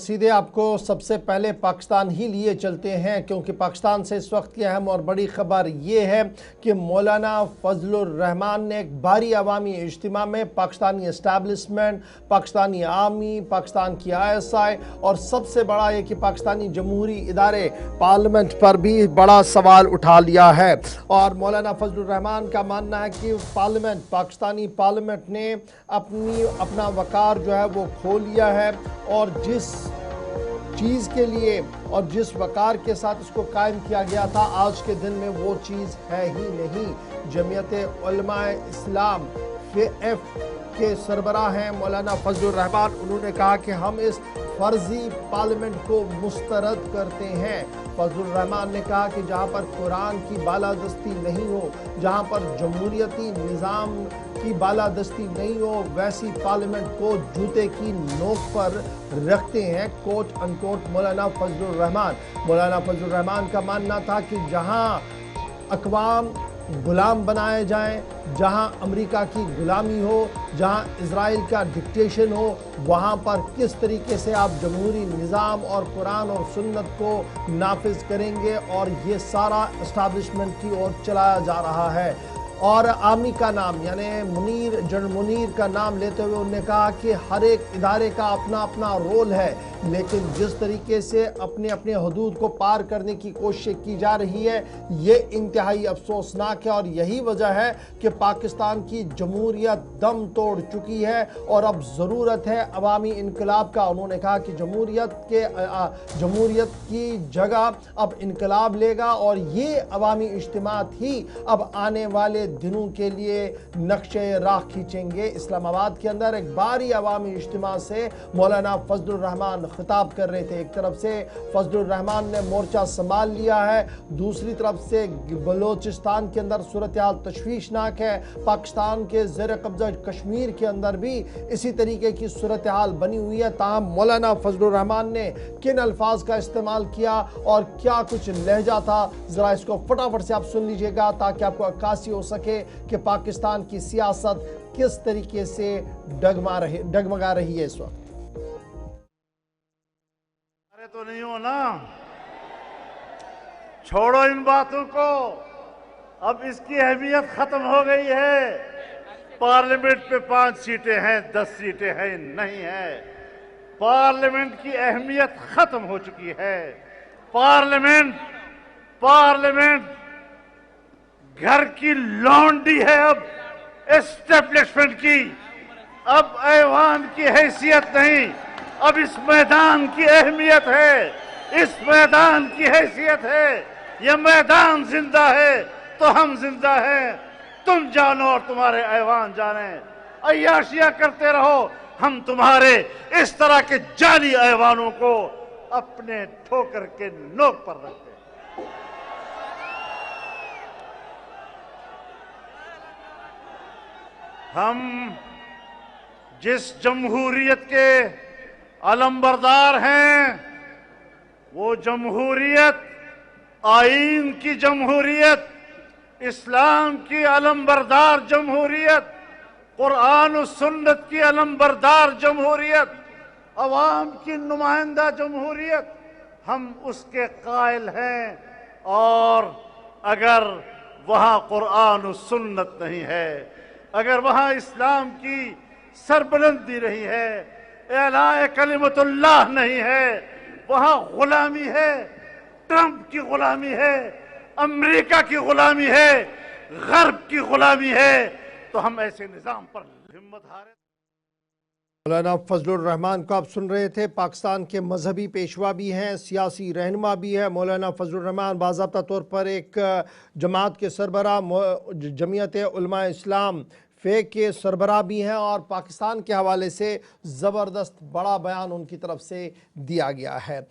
सीधे आपको सबसे पहले पाकिस्तान ही लिए चलते हैं, क्योंकि पाकिस्तान से इस वक्त की अहम और बड़ी ख़बर ये है कि मौलाना फजलुर रहमान ने एक भारी अवामी इज्तिमा में पाकिस्तानी एस्टैब्लिशमेंट, पाकिस्तानी आर्मी, पाकिस्तान की ISI और सबसे बड़ा ये कि पाकिस्तानी जमहूरी इदारे पार्लियामेंट पर भी बड़ा सवाल उठा लिया है। और मौलाना फजलुर रहमान का मानना है कि पाकिस्तानी पार्लियामेंट ने अपना वक़ार जो है वो खो लिया है, और जिस चीज़ के लिए और जिस वक़ार के साथ इसको कायम किया गया था, आज के दिन में वो चीज़ है ही नहीं। जमीयत उलमाए इस्लाम के सरबराह हैं मौलाना फजलुर रहमान। उन्होंने कहा कि हम इस फर्जी पार्लियामेंट को मुस्तरद करते हैं। फजलुर रहमान ने कहा कि जहाँ पर कुरान की बालादस्ती नहीं हो, जहाँ पर जमहूरियती निज़ाम की बालादस्ती नहीं हो, वैसी पार्लियामेंट को जूते की नोक पर रखते हैं, कोट अनकोट मौलाना फजलुर रहमान। मौलाना फजलुर रहमान का मानना था कि जहाँ अक़वाम गुलाम बनाए जाएं, जहां अमेरिका की गुलामी हो, जहां इजराइल का डिक्टेशन हो, वहां पर किस तरीके से आप जमहूरी निज़ाम और कुरान और सुन्नत को नाफिज करेंगे, और ये सारा इस्टेब्लिशमेंट की ओर चलाया जा रहा है। और आर्मी का नाम यानी जनरल मुनीर का नाम लेते हुए उन्होंने कहा कि हर एक इदारे का अपना अपना रोल है, लेकिन जिस तरीके से अपने अपने हदूद को पार करने की कोशिश की जा रही है, ये इंतहाई अफसोसनाक है। और यही वजह है कि पाकिस्तान की जमहूरियत दम तोड़ चुकी है और अब ज़रूरत है अवामी इनकलाब का। उन्होंने कहा कि जमहूरियत की जगह अब इनकलाब लेगा, और ये अवामी इज्तिमात ही अब आने वाले दिनों के लिए नक्शे राह खींचेंगे। इस्लामाबाद के अंदर एक भारी अवामी इज्तिमा से मौलाना फजलुर रहमान खिताब कर रहे थे। एक तरफ से फजलुर रहमान ने मोर्चा संभाल लिया है, दूसरी तरफ से बलोचिस्तान के अंदर सूरत हाल तशवीशनाक है। पाकिस्तान के ज़ेर कब्जा कश्मीर के अंदर भी इसी तरीके की सूरत हाल बनी हुई है। ताहम मौलाना फजलुर रहमान ने किन अल्फाज का इस्तेमाल किया और क्या कुछ लहजा था, ज़रा इसको फटाफट से आप सुन लीजिएगा ताकि आपको अक्कासी हो सके कि पाकिस्तान की सियासत किस तरीके से डगमगा रही है इस वक्त। अरे तो नहीं हो ना, छोड़ो इन बातों को, अब इसकी अहमियत खत्म हो गई है। पार्लियामेंट पे 5 सीटें हैं, 10 सीटें हैं, नहीं है। पार्लियामेंट की अहमियत खत्म हो चुकी है। पार्लियामेंट घर की लॉन्ड्री है अब एस्टेब्लिशमेंट की, अब ऐवान की हैसियत नहीं, अब इस मैदान की अहमियत है, इस मैदान की हैसियत है। यह मैदान जिंदा है तो हम जिंदा हैं, तुम जानो और तुम्हारे ऐवान जाने। अय्याशियां करते रहो, हम तुम्हारे इस तरह के जाली ऐवानों को अपने ठोकर के नोक पर रखते हैं। हम जिस जमहूरियत के अलंबरदार हैं, वो जमहूरियत आईन की जमहूरियत, इस्लाम की अलंबरदार जमहूरियत, कुरान और सुन्नत की अलंबरदार जमहूरियत, अवाम की नुमाइंदा जमहूरियत, हम उसके कायल हैं। और अगर वहाँ कुरान और सुन्नत नहीं है, अगर वहाँ इस्लाम की सरबुलंदी नहीं है, एलाए कलिमतुल्लाह नहीं है, वहाँ गुलामी है, ट्रंप की गुलामी है, अमेरिका की गुलामी है, गर्ब की गुलामी है, तो हम ऐसे निजाम पर हिम्मत हारे। मौलाना फजलुर रहमान को आप सुन रहे थे। पाकिस्तान के मजहबी पेशवा भी हैं, सियासी रहनुमा भी है। मौलाना फजलुर रहमान बाज़ाब्ता तौर पर एक जमात के सरबराह जमीयत उलमाए इस्लाम के सरबराह भी हैं, और पाकिस्तान के हवाले से ज़बरदस्त बड़ा बयान उनकी तरफ से दिया गया है।